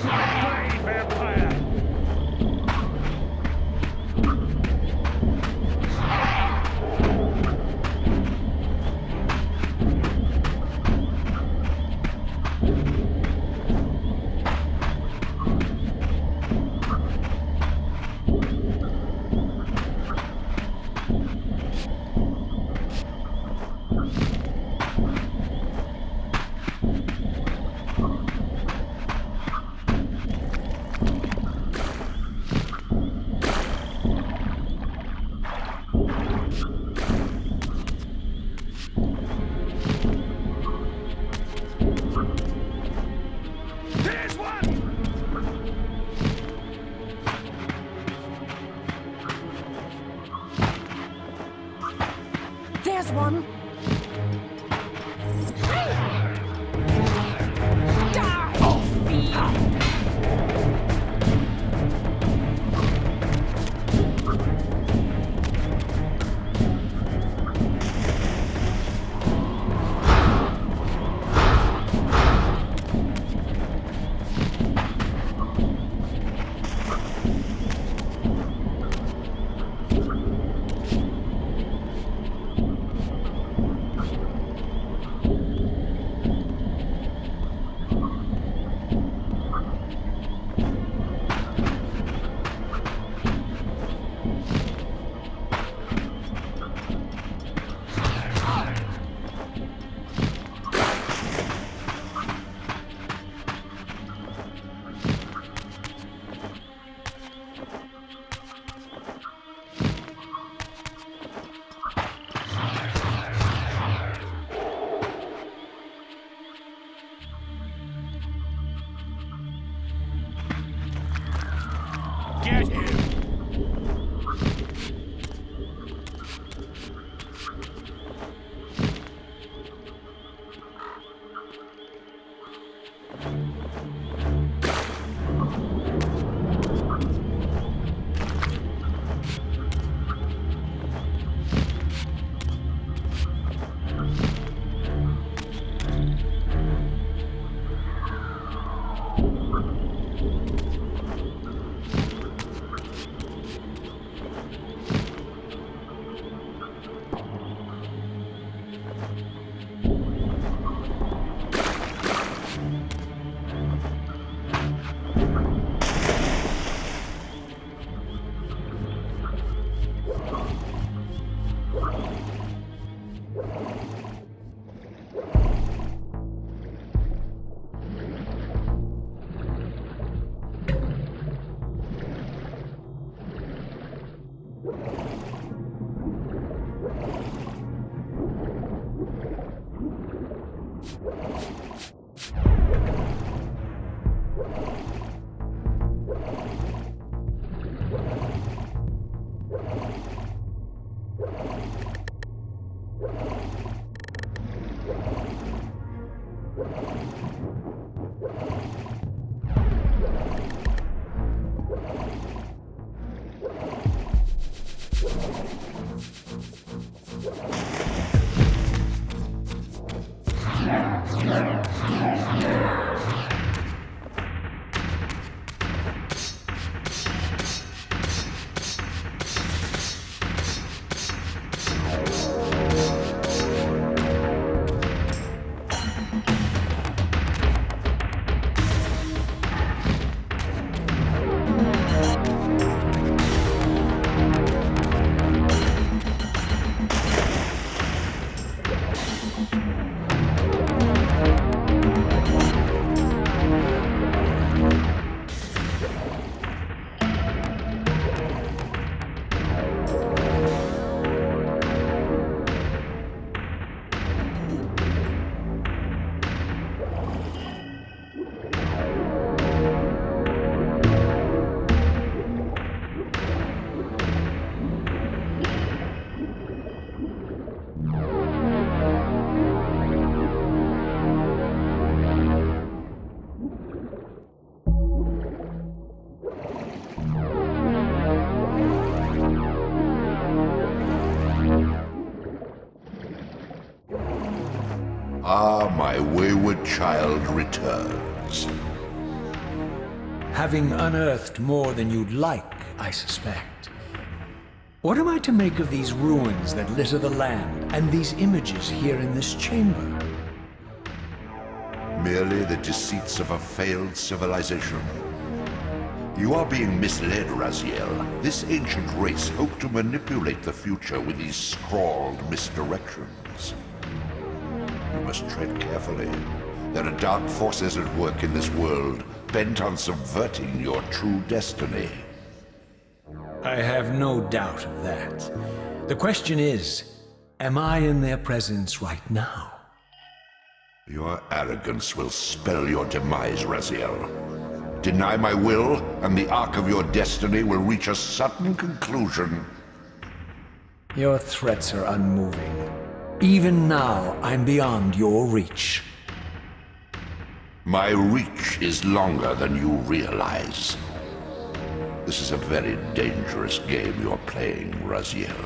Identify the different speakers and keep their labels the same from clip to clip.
Speaker 1: Blade vampire! There's one!
Speaker 2: There's one. Get him!
Speaker 3: Ah, my wayward child returns. having unearthed more than you'd like, I suspect. What am I to make of these ruins that litter the land, and these images here in this chamber?
Speaker 4: Merely the deceits of a failed civilization. You are being misled, Raziel. This ancient race hoped to manipulate the future with these scrawled misdirections. You must tread carefully. There are dark forces at work in this world, bent on subverting your true destiny.
Speaker 3: I have no doubt of that. The question is, am I in their presence right now?
Speaker 4: Your arrogance will spell your demise, Raziel. Deny my will, and the arc of your destiny will reach a sudden conclusion.
Speaker 3: Your threats are unmoving. Even now, I'm beyond your reach.
Speaker 4: My reach is longer than you realize. This is a very dangerous game you're playing, Raziel.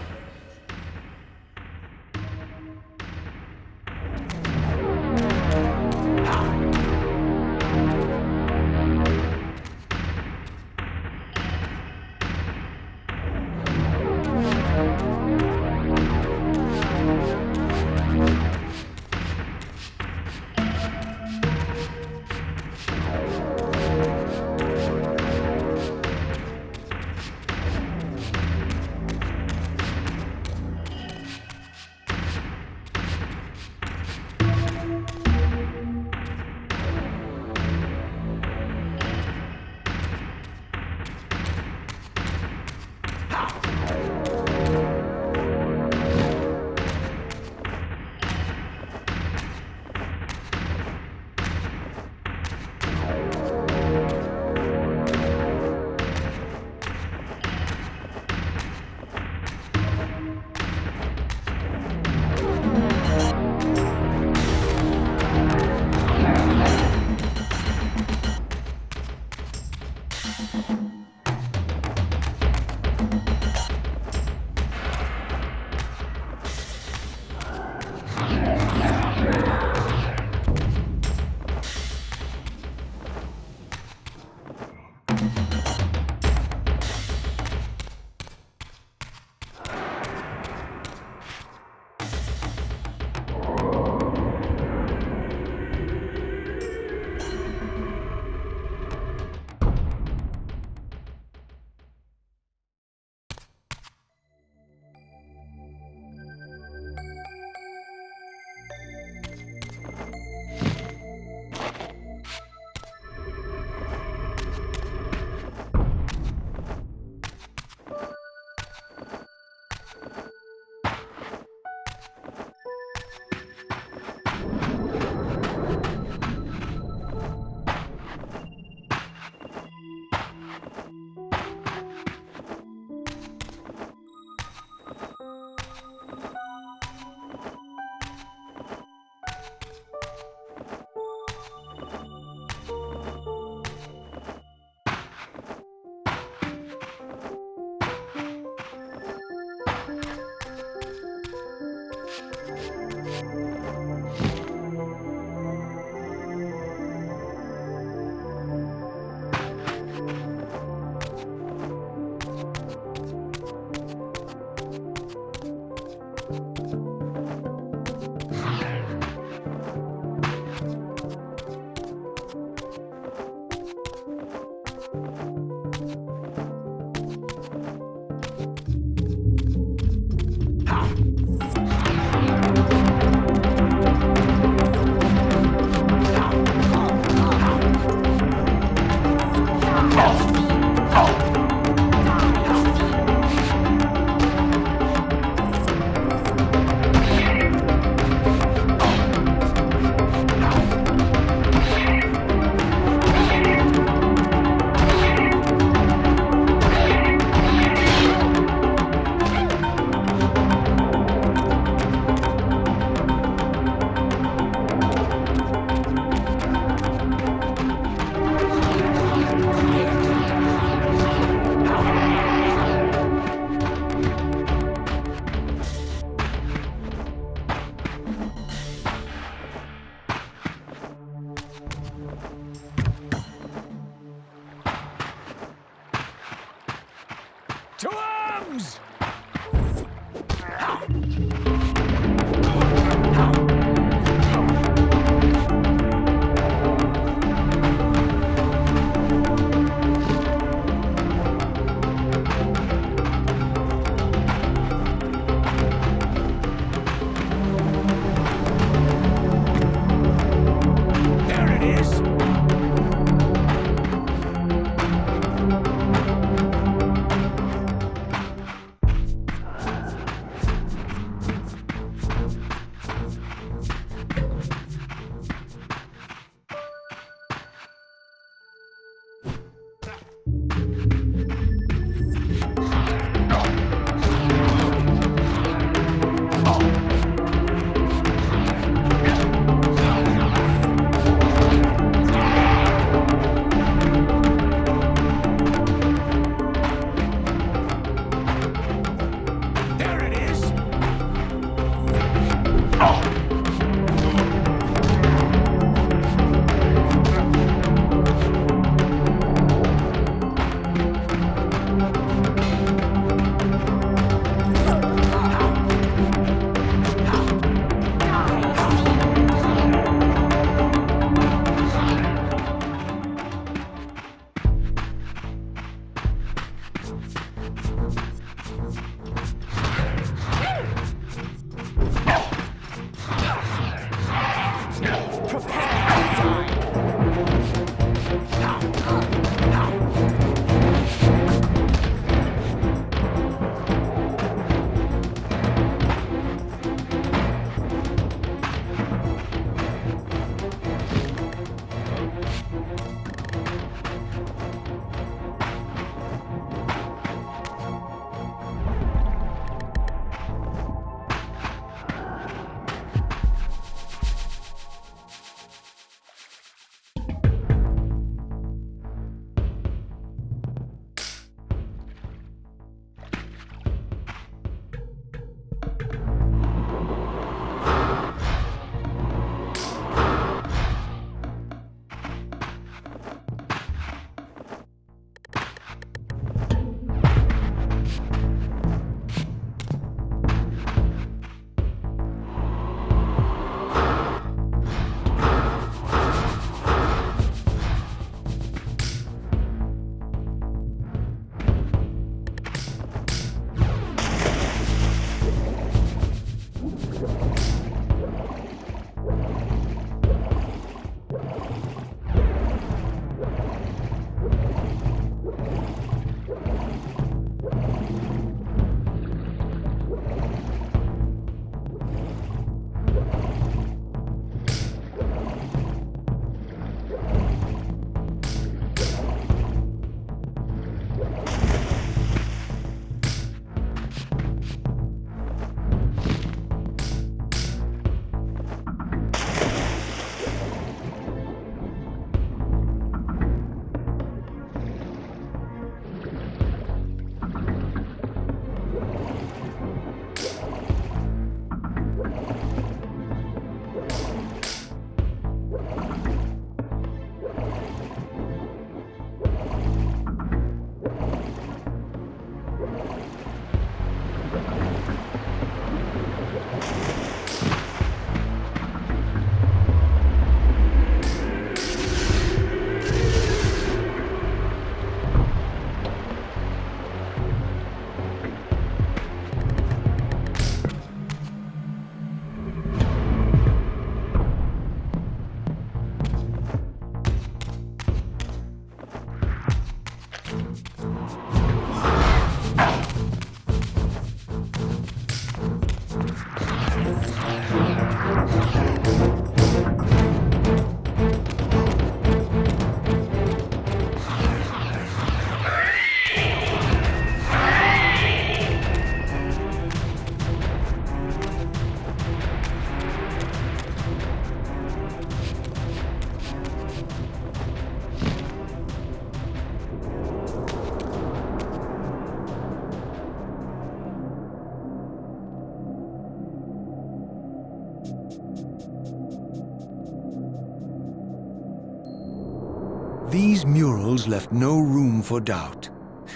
Speaker 3: These murals left no room for doubt.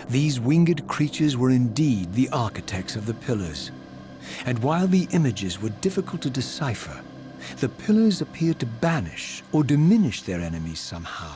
Speaker 3: These winged creatures were indeed the architects of the pillars. And while the images were difficult to decipher, the pillars appeared to banish or diminish their enemies somehow.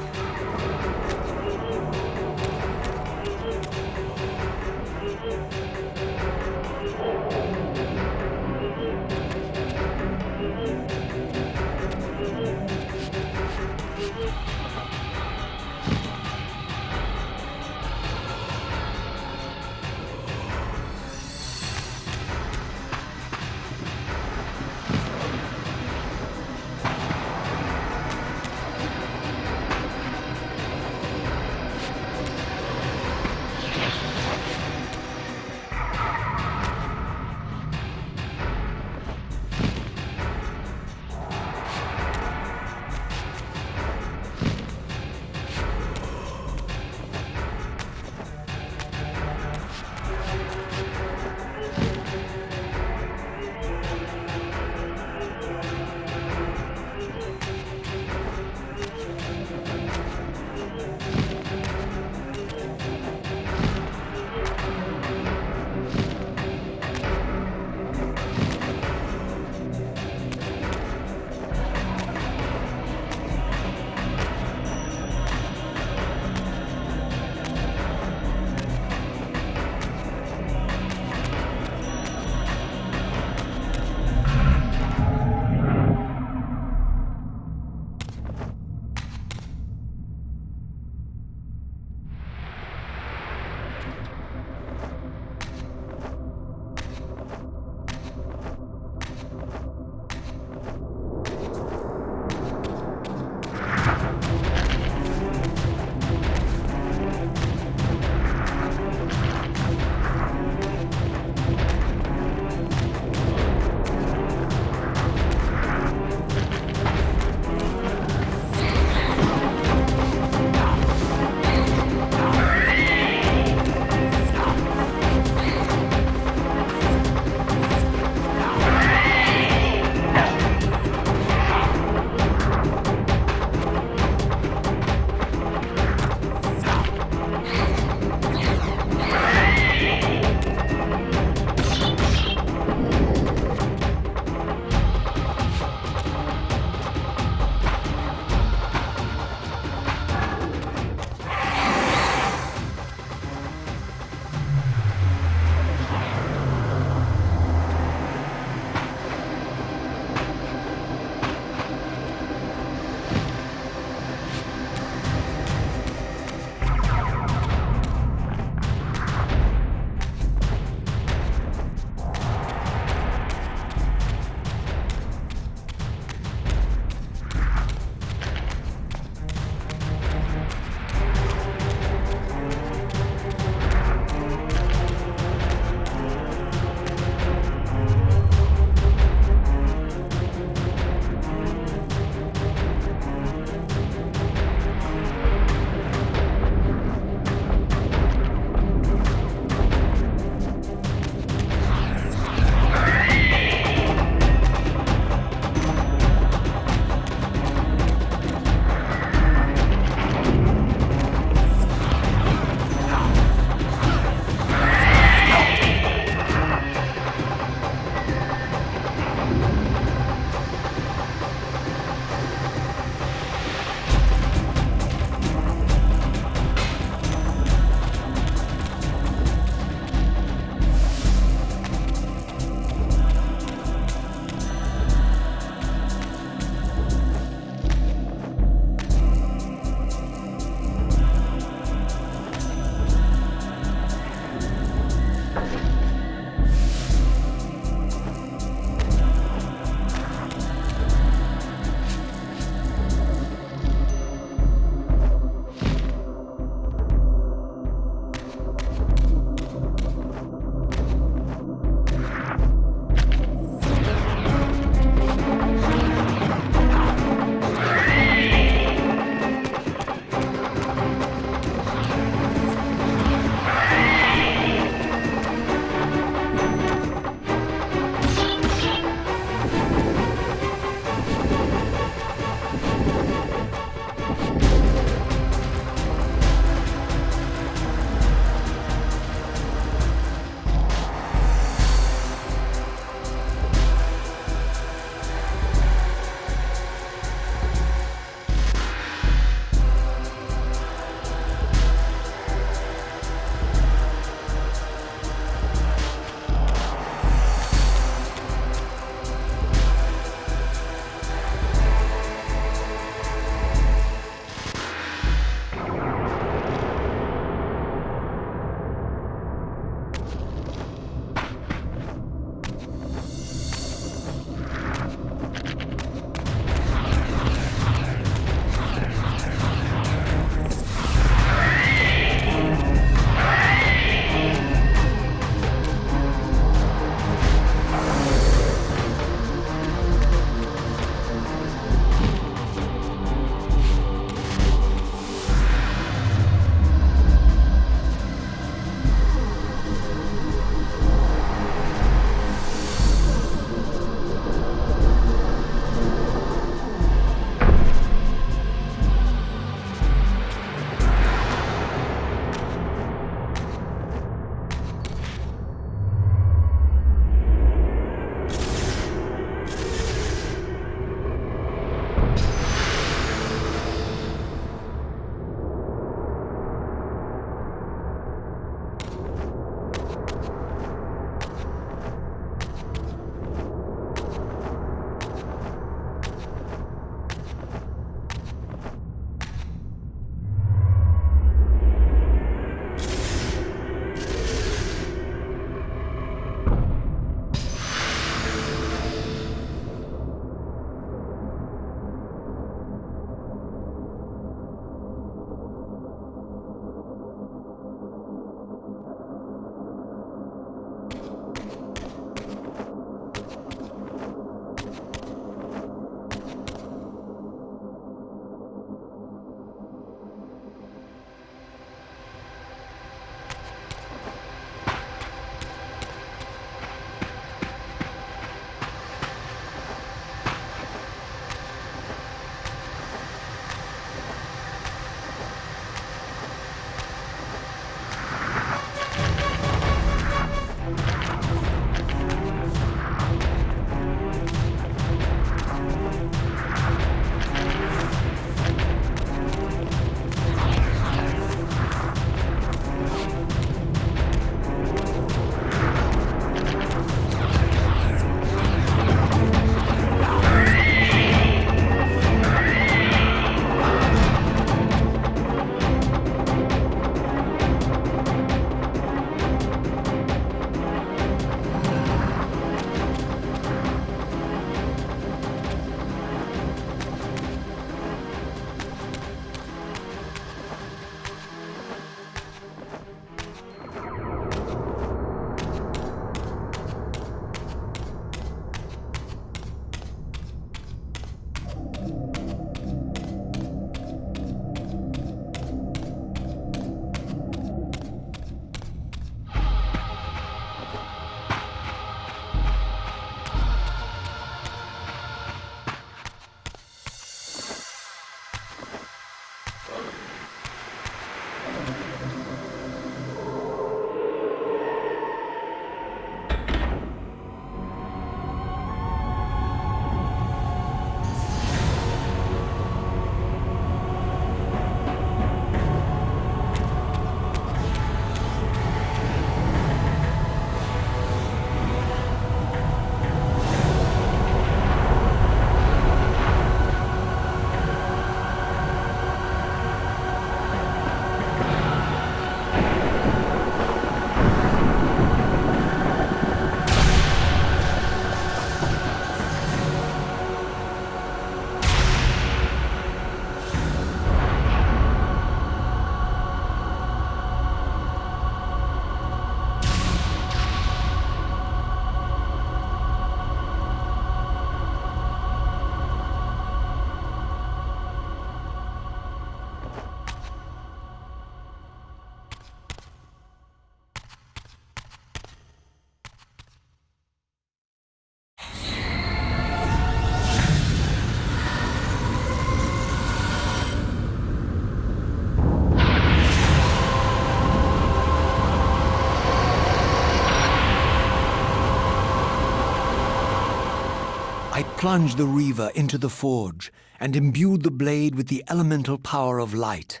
Speaker 3: I plunged the Reaver into the forge and imbued the blade with the elemental power of light.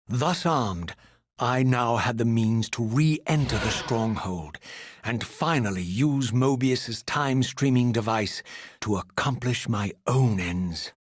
Speaker 3: Thus armed, I now had the means to re-enter the stronghold and finally use Mobius's time-streaming device to accomplish my own ends.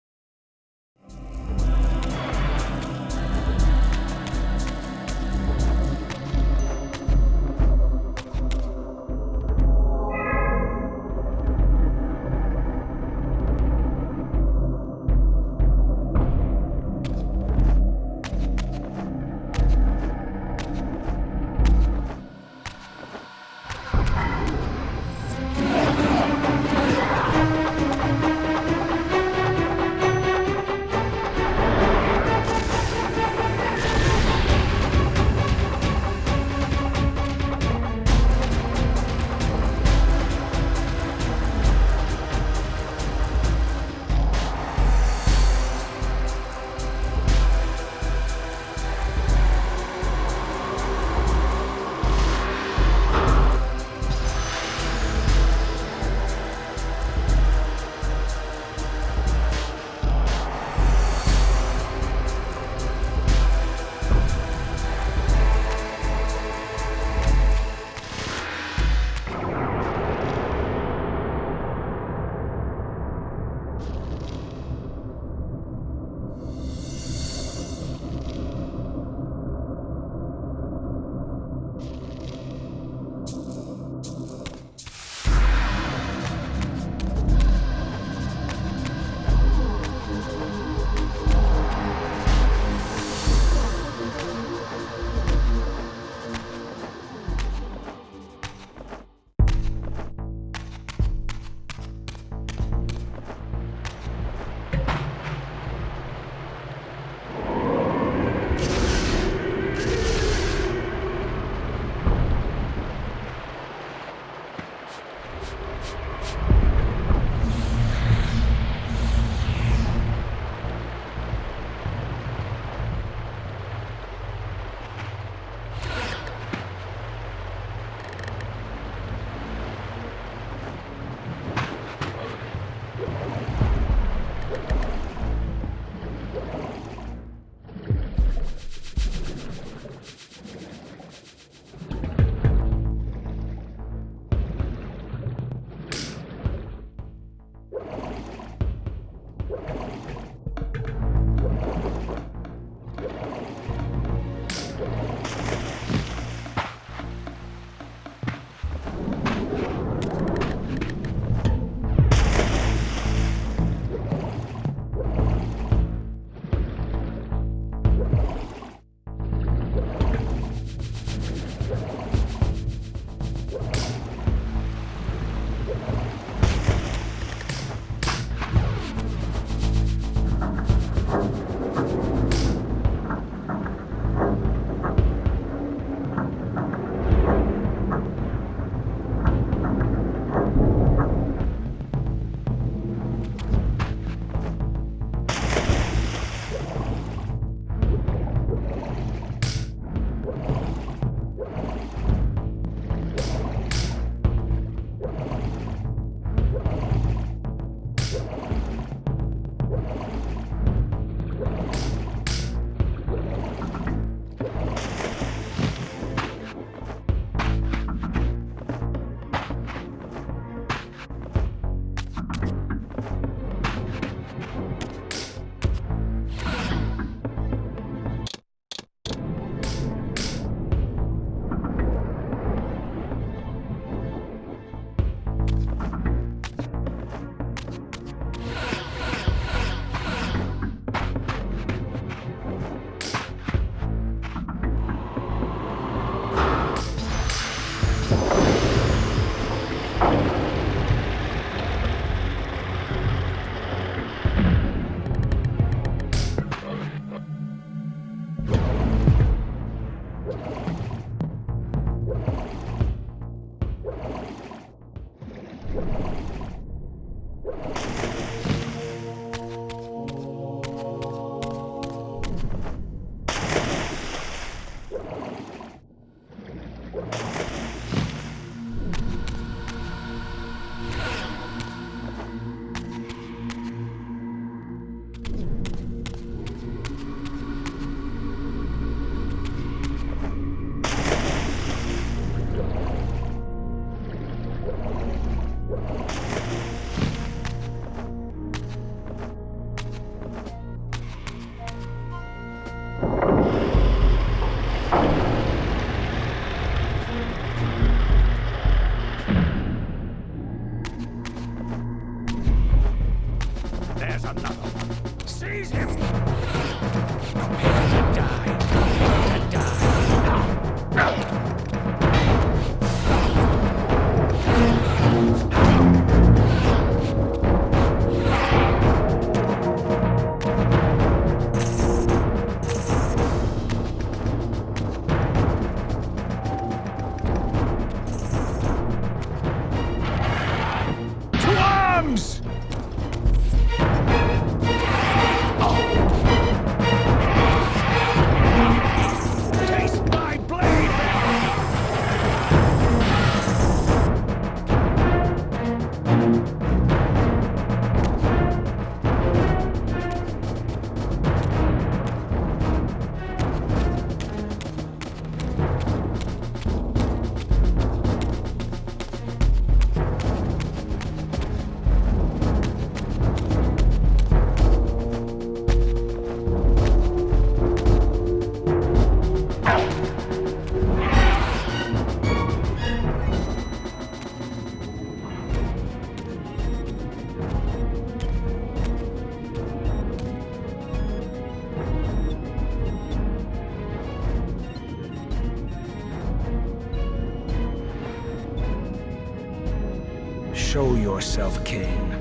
Speaker 3: Show yourself, Kain.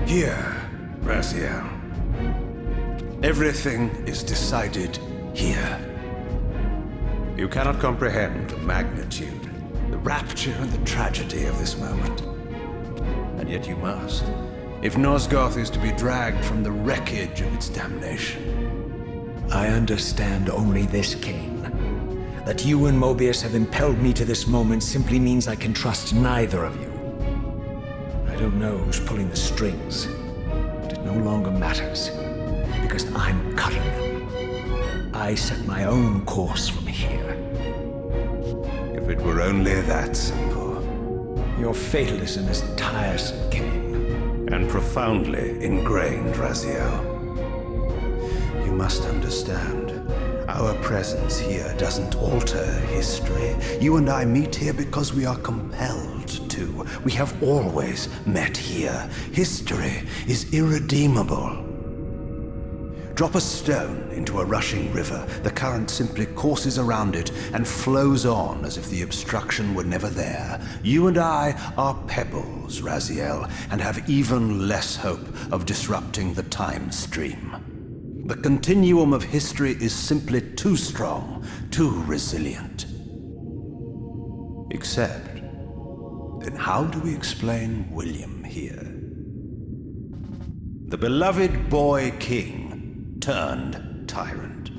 Speaker 5: Here, Raziel. Everything is decided here. You cannot comprehend the magnitude, the rapture and the tragedy of this moment. And yet you must, if Nosgoth is to be dragged from the wreckage of its damnation.
Speaker 3: I understand only this, Kain. That you and Mobius have impelled me to this moment simply means I can trust neither of you. I don't know who's pulling the strings, but it no longer matters, because I'm cutting them. I set my own course from here.
Speaker 5: If it were only that simple.
Speaker 3: Your fatalism is tiresome, Kain.
Speaker 5: And profoundly ingrained, Raziel. You must understand, our presence here doesn't alter history. You and I meet here because we are compelled to. We have always met here. History is irredeemable. Drop a stone into a rushing river, the current simply courses around it and flows on as if the obstruction were never there. You and I are pebbles, Raziel, and have even less hope of disrupting the time stream. The continuum of history is simply too strong, too resilient. Except, then how do we explain William here? The beloved boy king turned tyrant.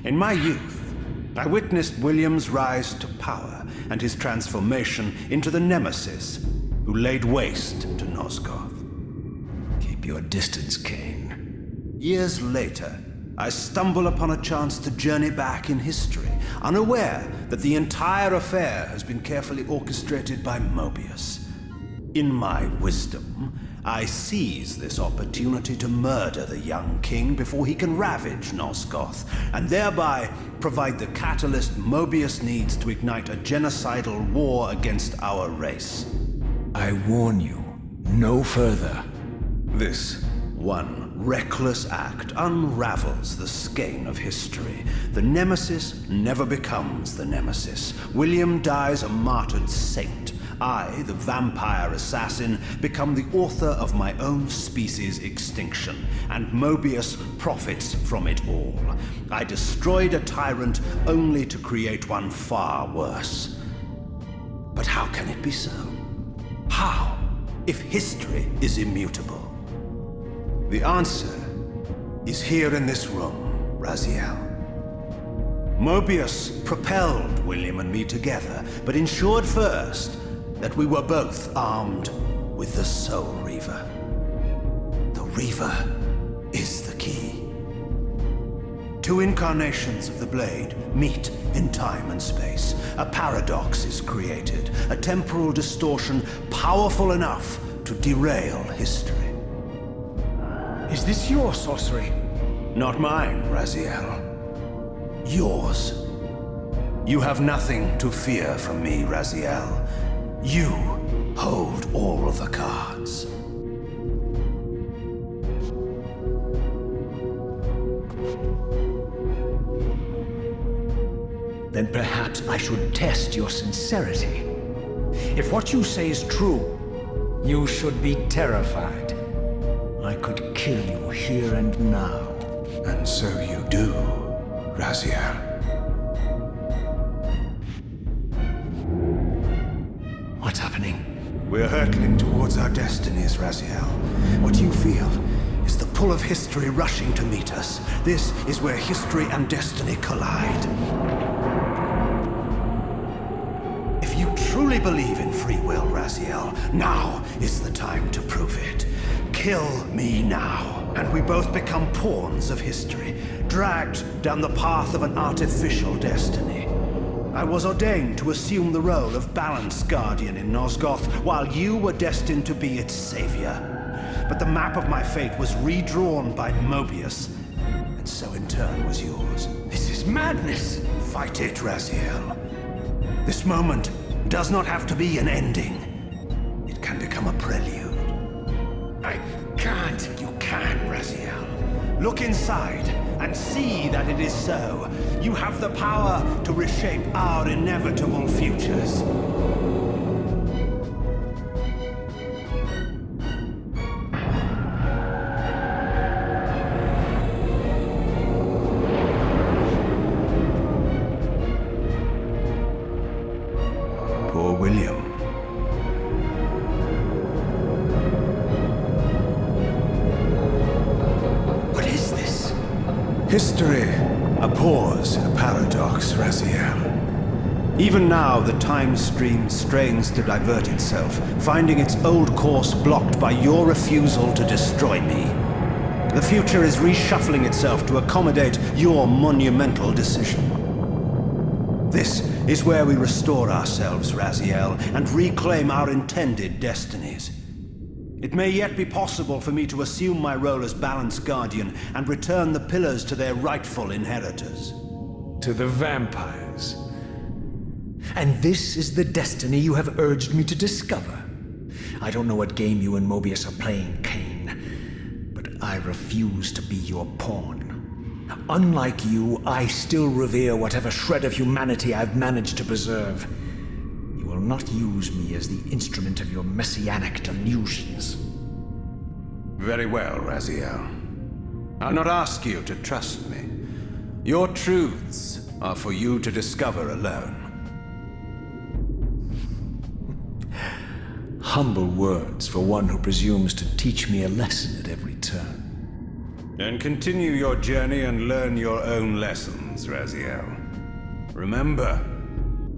Speaker 5: In my youth, I witnessed William's rise to power and his transformation into the nemesis who laid waste to Nosgoth.
Speaker 3: Keep your distance, Kain.
Speaker 5: Years later, I stumble upon a chance to journey back in history, unaware that the entire affair has been carefully orchestrated by Mobius. In my wisdom, I seize this opportunity to murder the young king before he can ravage Nosgoth, and thereby provide the catalyst Mobius needs to ignite a genocidal war against our race.
Speaker 3: I warn you, no further.
Speaker 5: This one reckless act unravels the skein of history. The nemesis never becomes the nemesis. William dies a martyred saint. I, the vampire assassin, become the author of my own species' extinction, and Mobius profits from it all. I destroyed a tyrant only to create one far worse. But how can it be so? How, if history is immutable? The answer is here in this room, Raziel. Mobius propelled William and me together, but ensured first that we were both armed with the Soul Reaver. The Reaver is the key. Two incarnations of the blade meet in time and space. A paradox is created, a temporal distortion powerful enough to derail history.
Speaker 3: Is this your sorcery?
Speaker 5: Not mine, Raziel. Yours. You have nothing to fear from me, Raziel. You hold all the cards.
Speaker 3: Then perhaps I should test your sincerity. If what you say is true, you should be terrified. I could kill you here and now.
Speaker 5: And so you do, Raziel.
Speaker 3: What's happening?
Speaker 5: We're hurtling towards our destinies, Raziel. What you feel is the pull of history rushing to meet us. This is where history and destiny collide. If you truly believe in free will, Raziel, now is the time to prove it. Kill me now, and we both become pawns of history, dragged down the path of an artificial destiny. I was ordained to assume the role of Balance Guardian in Nosgoth, while you were destined to be its savior. But the map of my fate was redrawn by Mobius, and so in turn was yours.
Speaker 3: This is madness!
Speaker 5: Fight it, Raziel. This moment does not have to be an ending. It can become a prelude.
Speaker 3: I can't.
Speaker 5: You can, Raziel. Look inside and see that it is so. You have the power to reshape our inevitable futures. History abhors a paradox, Raziel. Even now, the time stream strains to divert itself, finding its old course blocked by your refusal to destroy me. The future is reshuffling itself to accommodate your monumental decision. This is where we restore ourselves, Raziel, and reclaim our intended destinies. It may yet be possible for me to assume my role as Balance Guardian and return the pillars to their rightful inheritors.
Speaker 3: To the vampires. And this is the destiny you have urged me to discover. I don't know what game you and Mobius are playing, Kain, but I refuse to be your pawn. Unlike you, I still revere whatever shred of humanity I've managed to preserve. You will not use me as the instrument of your messianic delusions.
Speaker 5: Very well, Raziel. I'll not ask you to trust me. Your truths are for you to discover alone.
Speaker 3: Humble words for one who presumes to teach me a lesson at every turn.
Speaker 5: Then continue your journey and learn your own lessons, Raziel. Remember,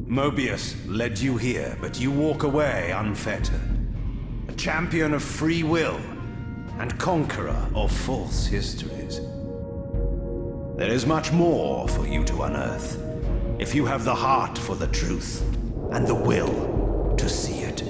Speaker 5: Mobius led you here, but you walk away unfettered. A champion of free will and conqueror of false histories. There is much more for you to unearth, if you have the heart for the truth and the will to see it.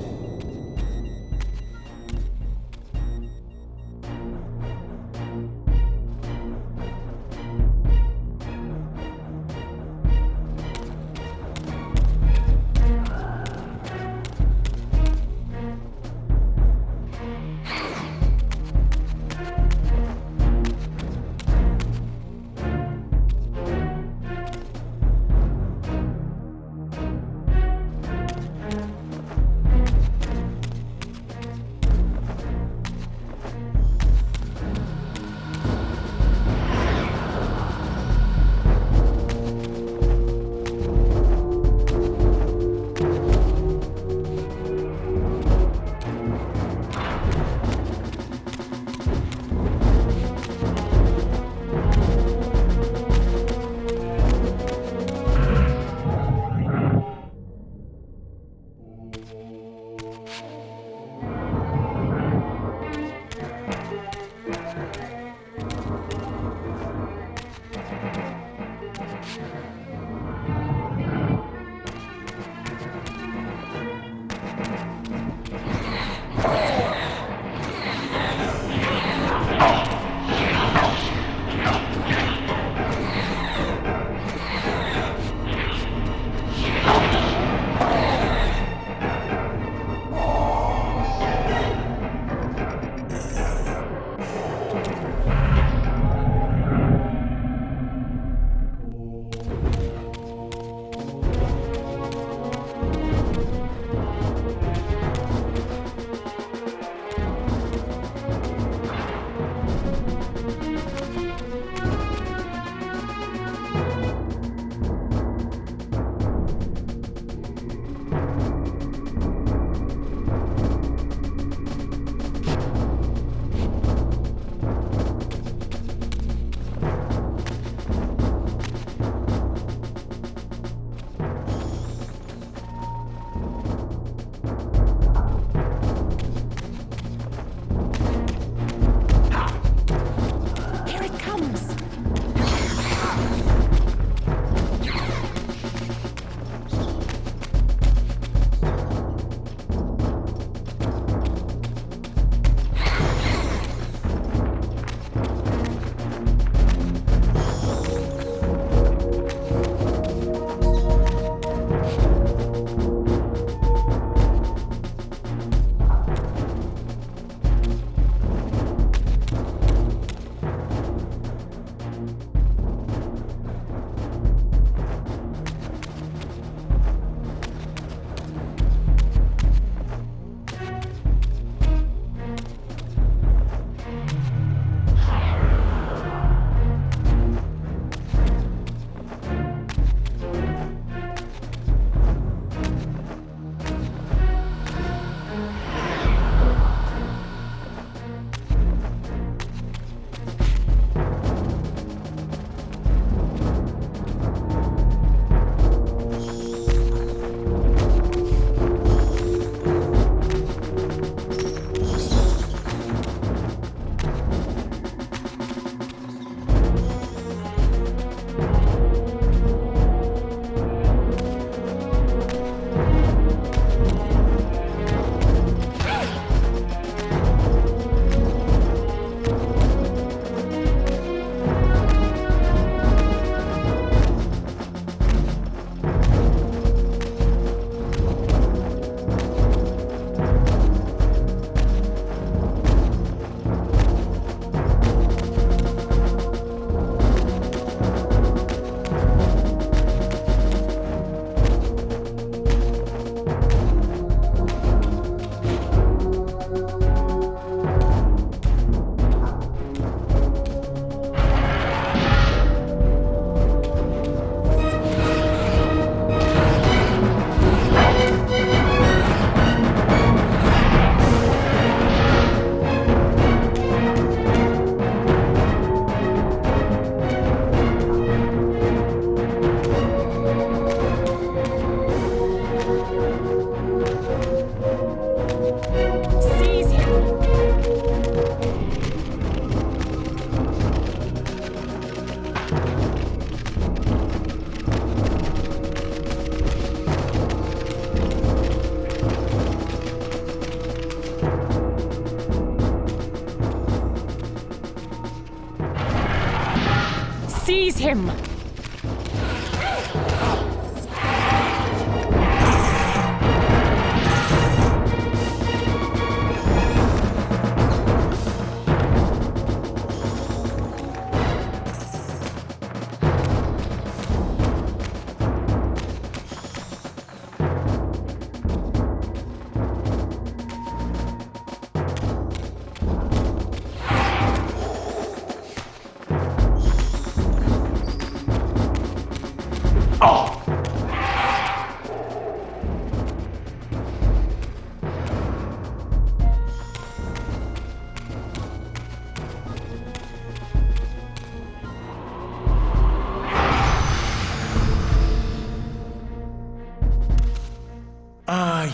Speaker 6: Seize him!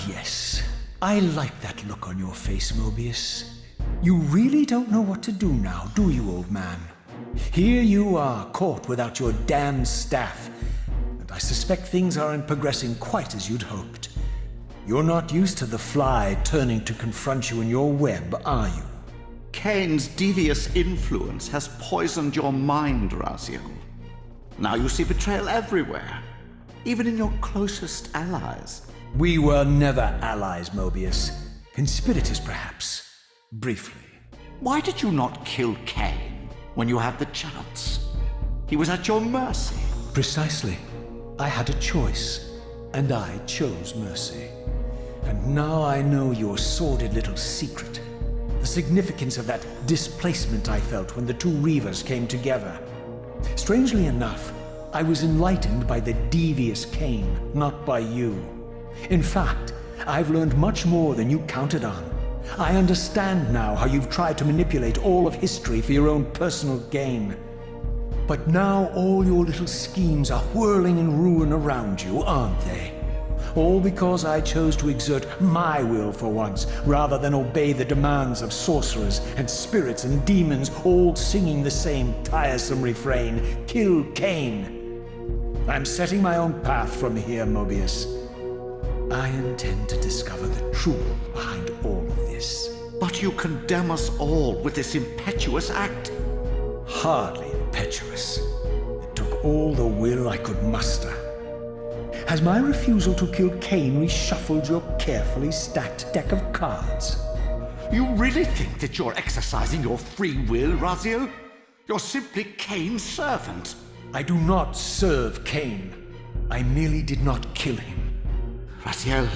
Speaker 3: Yes. I like that look on your face, Mobius. You really don't know what to do now, do you, old man? Here you are, caught without your damned staff. And I suspect things aren't progressing quite as you'd hoped. You're not used to the fly turning to confront you in your web, are you?
Speaker 7: Kain's devious influence has poisoned your mind, Raziel. Now you see betrayal everywhere, even in your closest allies.
Speaker 3: We were never allies, Mobius. Conspirators, perhaps. Briefly.
Speaker 7: Why did you not kill Kain when you had the chance? He was at your mercy.
Speaker 3: Precisely. I had a choice, and I chose mercy. And now I know your sordid little secret. The significance of that displacement I felt when the two Reavers came together. Strangely enough, I was enlightened by the devious Kain, not by you. In fact, I've learned much more than you counted on. I understand now how you've tried to manipulate all of history for your own personal gain. But now all your little schemes are whirling in ruin around you, aren't they? All because I chose to exert my will for once, rather than obey the demands of sorcerers and spirits and demons, all singing the same tiresome refrain, "Kill Kain." I'm setting my own path from here, Mobius. I intend to discover the truth behind all of this.
Speaker 7: But you condemn us all with this impetuous act.
Speaker 3: Hardly impetuous. It took all the will I could muster. Has my refusal to kill Kain reshuffled your carefully stacked deck of cards?
Speaker 7: You really think that you're exercising your free will, Raziel? You're simply Kain's servant.
Speaker 3: I do not serve Kain. I merely did not kill him.
Speaker 7: Raziel,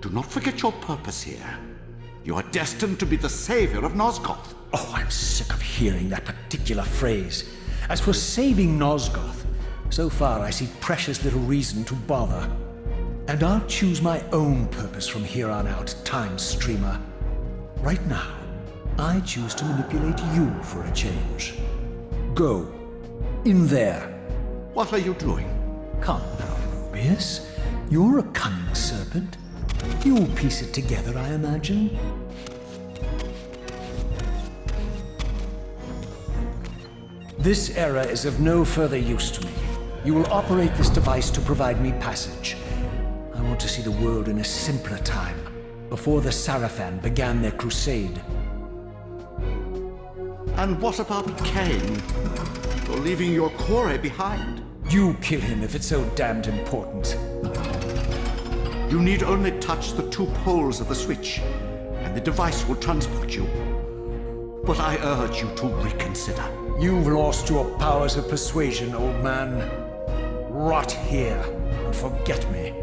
Speaker 7: do not forget your purpose here. You are destined to be the savior of Nosgoth.
Speaker 3: Oh, I'm sick of hearing that particular phrase. As for saving Nosgoth, so far I see precious little reason to bother. And I'll choose my own purpose from here on out, Time Streamer. Right now, I choose to manipulate you for a change. Go. In there.
Speaker 7: What are you doing?
Speaker 3: Come now, Mobius. You're a cunning serpent. You'll piece it together, I imagine. This error is of no further use to me. You will operate this device to provide me passage. I want to see the world in a simpler time, before the Sarafan began their crusade.
Speaker 7: And what about Kain? You're leaving your core behind.
Speaker 3: You kill him if it's so damned important.
Speaker 7: You need only touch the two poles of the switch, and the device will transport you. But I urge you to reconsider.
Speaker 3: You've lost your powers of persuasion, old man. Rot here and forget me.